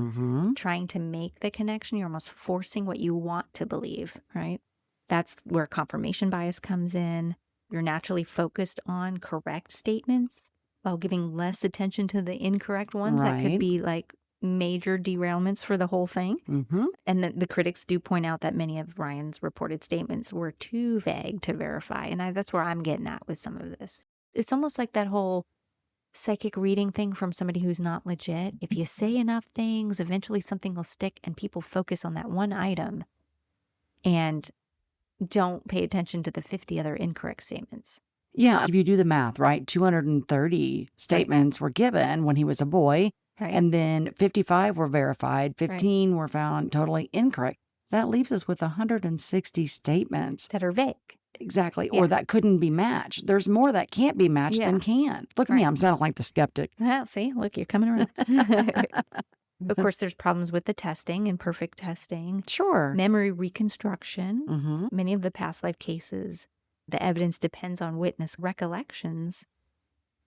trying to make the connection. You're almost forcing what you want to believe, right? That's where confirmation bias comes in. You're naturally focused on correct statements while giving less attention to the incorrect ones that could Right. be like major derailments for the whole thing. And the critics do point out that many of Ryan's reported statements were too vague to verify. And that's where I'm getting at with some of this. It's almost like that whole psychic reading thing from somebody who's not legit. If you say enough things, eventually something will stick, and people focus on that one item and don't pay attention to the 50 other incorrect statements. Yeah, if you do the math, right? 230 statements were given when he was a boy, Right. and then 55 were verified, 15 were found totally incorrect. That leaves us with 160 statements. That are vague. Exactly. Yeah. Or that couldn't be matched. There's more that can't be matched than can. Look at me, I'm sounding like the skeptic. Well, see, look, you're coming around. Of course, there's problems with the testing, imperfect testing. Sure. Memory reconstruction. Many of the past life cases, the evidence depends on witness recollections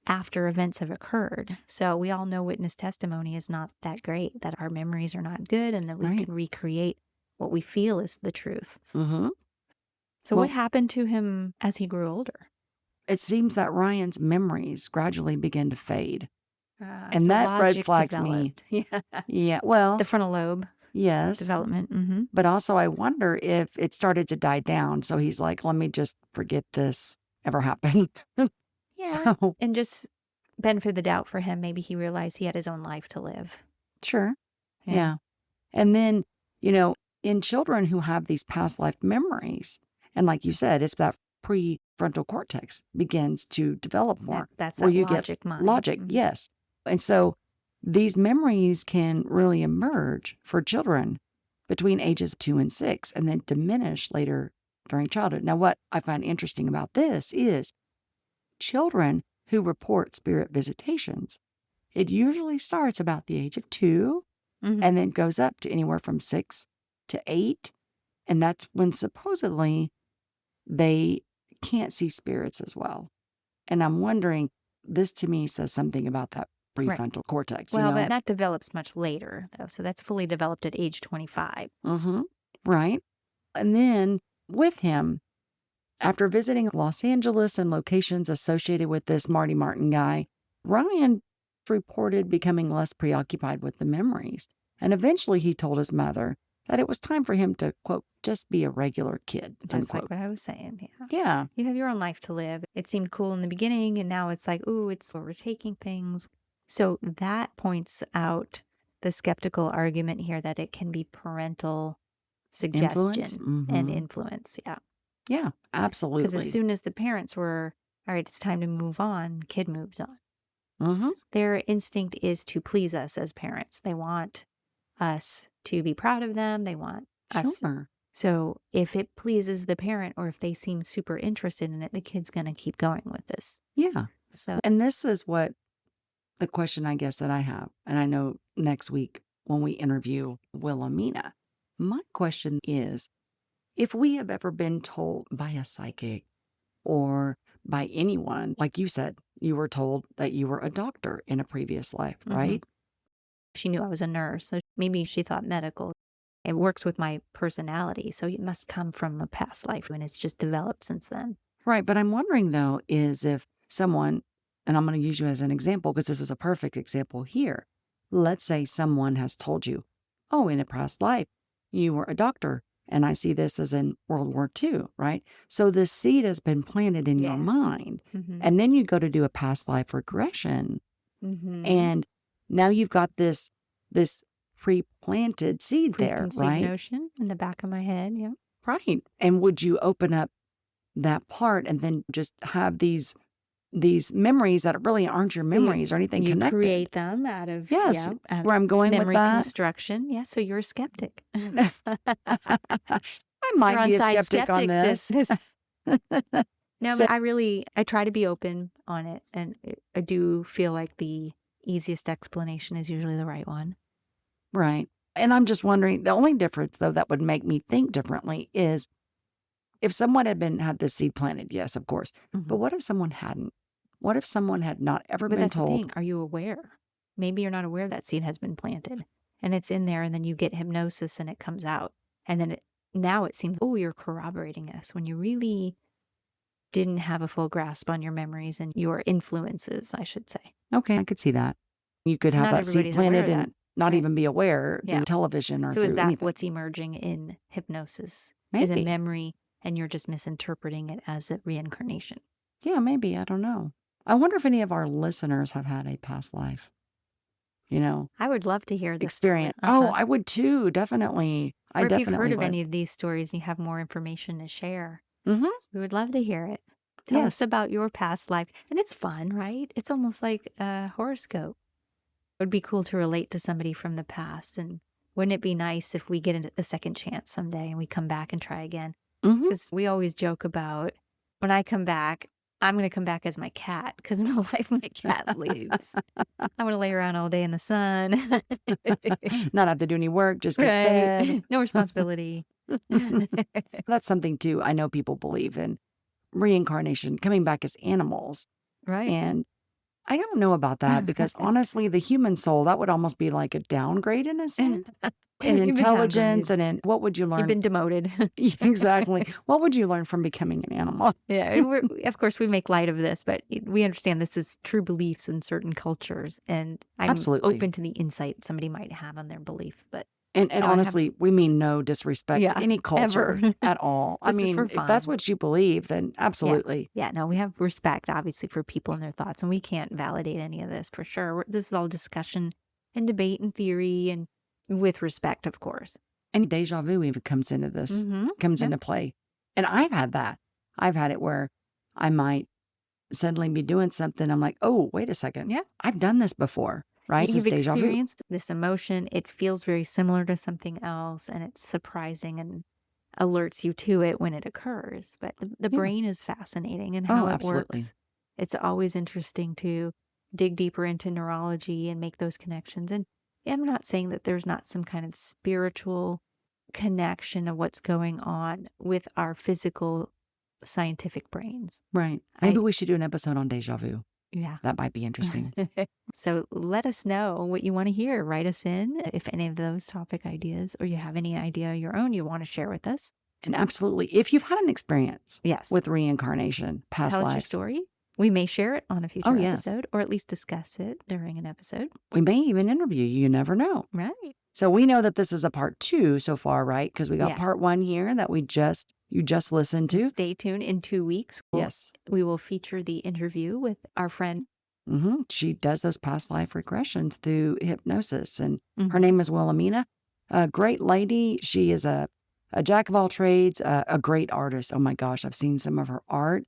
after events have occurred. So we all know witness testimony is not that great, that our memories are not good, and that we can recreate what we feel is the truth. So what happened to him as he grew older? It seems that Ryan's memories gradually began to fade. And So that red logic flags me. developed. Yeah. Yeah, well, The frontal lobe yes. development. But also I wonder if it started to die down. So he's like, let me just forget this ever happened. Yeah. So, And just benefit of the doubt for him, maybe he realized he had his own life to live. sure. Yeah. And then, in children who have these past life memories, and like you said, it's that prefrontal cortex begins to develop more. That's where that you logic get mind. logic, yes. And so these memories can really emerge for children between ages 2 and 6 and then diminish later during childhood. Now, what I find interesting about this is children who report spirit visitations, it usually starts about the age of 2 and then goes up to anywhere from 6 to 8. And that's when supposedly they can't see spirits as well. And I'm wondering, this to me says something about that prefrontal cortex. Well, but that develops much later, though. So that's fully developed at age 25. Right. And then with him, after visiting Los Angeles and locations associated with this Marty Martyn guy, Ryan reported becoming less preoccupied with the memories. And eventually he told his mother that it was time for him to, quote, just be a regular kid, Just unquote. like what I was saying. Yeah. Yeah. You have your own life to live. It seemed cool in the beginning, and now it's like, ooh, it's overtaking things. So that points out the skeptical argument here that it can be parental Influence. suggestion and influence. Yeah. Yeah, Because absolutely. as soon as the parents were, all right, it's time to move on, kid moves on. Mm-hmm. Their instinct is to please us as parents. They want us to be proud of them. They want us. Sure. So if it pleases the parent or if they seem super interested in it, the kid's going to keep going with this. Yeah. So, And this is what the question, I guess, that I have. And I know next week when we interview Wilhelmina, my question is, if we have ever been told by a psychic or by anyone, like you said, you were told that you were a doctor in a previous life, right? she knew I was a nurse. So maybe she thought medical. It works with my personality. So it must come from a past life and it's just developed since then. Right. But I'm wondering, though, is if someone, and I'm going to use you as an example because this is a perfect example here. Let's say someone has told you, oh, in a past life, you were a doctor. And I see this as in World War II, right? So the seed has been planted in your mind. And then you go to do a past life regression. And now you've got this pre-planted seed there, Preconceived right? notion in the back of my head. Yeah. Right. And would you open up that part and then just have these memories that really aren't your memories or anything You connected? create them out of, Yes, out where I'm going with memory that. construction. Yeah. So you're a skeptic. I might You're be a on-side skeptic on this. No, So- but I try to be open on it. And I do feel like the easiest explanation is usually the right one. Right. And I'm just wondering, the only difference, though, that would make me think differently is if someone had this seed planted, yes, of course. But what if someone hadn't? What if someone had not ever But been that's the told? thing. Are you aware? Maybe you're not aware that seed has been planted and it's in there, and then you get hypnosis and it comes out. And then now it seems, oh, you're corroborating this when you really didn't have a full grasp on your memories and your influences, I should say. Okay, I could see that. You could have Not that seed everybody's aware planted of and that, not right? even be aware Yeah. through television or So through is that anything. what's emerging in hypnosis? Is a Maybe. memory and you're just misinterpreting it as a reincarnation. Yeah, maybe. I don't know. I wonder if any of our listeners have had a past life, I would love to hear this experience. Oh, I would too. Definitely. I Or if definitely you've heard of would. any of these stories and you have more information to share, Mm-hmm. we would love to hear it. Tell Yes. us about your past life. And it's fun, right? It's almost like a horoscope. It would be cool to relate to somebody from the past. And wouldn't it be nice if we get a second chance someday and we come back and try again? Mm-hmm. Because we always joke about when I come back, I'm going to come back as my cat because in the life my cat lives. I want to lay around all day in the sun. Not have to do any work, just get fed. No responsibility. That's something too. I know people believe in reincarnation, coming back as animals. Right. And I don't know about that because honestly, the human soul, that would almost be like a downgrade in a sense. In You've been intelligence downgraded. and in what would you learn? You've been demoted. Exactly. What would you learn from becoming an animal? Yeah, and of course, we make light of this, but we understand this is true beliefs in certain cultures, and I'm Absolutely. open to the insight somebody might have on their belief. But And No, I have- honestly, we mean no disrespect Yeah, to any culture ever. at all. I This is mean, for if that's fun. what you believe, then absolutely. yeah, no, we have respect, obviously, for people and their thoughts, and we can't validate any of this for sure. This is all discussion and debate and theory, and with respect, of course. And deja vu even comes into this, comes Yep. into play. And I've had that. I've had it where I might suddenly be doing something. I'm like, oh, wait a second. Yeah. I've done this before, right? This You've is deja vu. experienced this emotion. It feels very similar to something else, and it's surprising and alerts you to it when it occurs. But the Yeah. brain is fascinating and Oh, how it absolutely. works. It's always interesting to dig deeper into neurology and make those connections. And I'm not saying that there's not some kind of spiritual connection of what's going on with our physical scientific brains. Right. Maybe we should do an episode on deja vu. Yeah. That might be interesting. So let us know what you want to hear. Write us in if any of those topic ideas or you have any idea of your own you want to share with us. And absolutely, if you've had an experience Yes. with reincarnation, past Tell us your lives, story. We may share it on a future yes. episode or at least discuss it during an episode. we may even interview you. You never know. Right. So we know that this is a part 2 so far, right? Because we got Yes. part 1 here that you just listened to. Stay tuned. In 2 weeks, Yes. we will feature the interview with our friend. She does those past life regressions through hypnosis, and her Mhm. name is Wilhelmina. A great lady. She is a jack of all trades, a great artist. Oh my gosh, I've seen some of her art.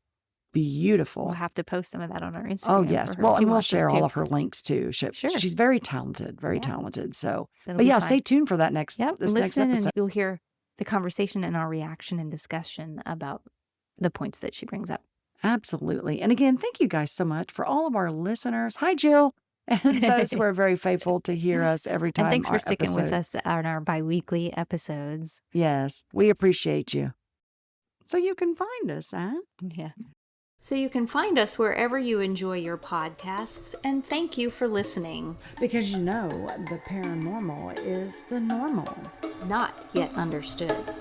Beautiful. We'll have to post some of that on our Instagram. Oh, yes. for her Well, to and we'll watch us share all too. of her links too. Sure. She's very talented, very Yeah. talented. So, That'll but be yeah, fun. stay tuned for that next Yep. this next Listen, episode. and you'll hear the conversation and our reaction and discussion about the points that she brings up. Absolutely. And again, thank you guys so much for all of our listeners. Hi, Jill. And those who are very faithful to hear us every time. And thanks for our sticking with episode. us on our bi-weekly episodes. Yes, we appreciate you. So you can find us at Yeah. So you can find us wherever you enjoy your podcasts, and thank you for listening. because the paranormal is the normal. Not yet understood.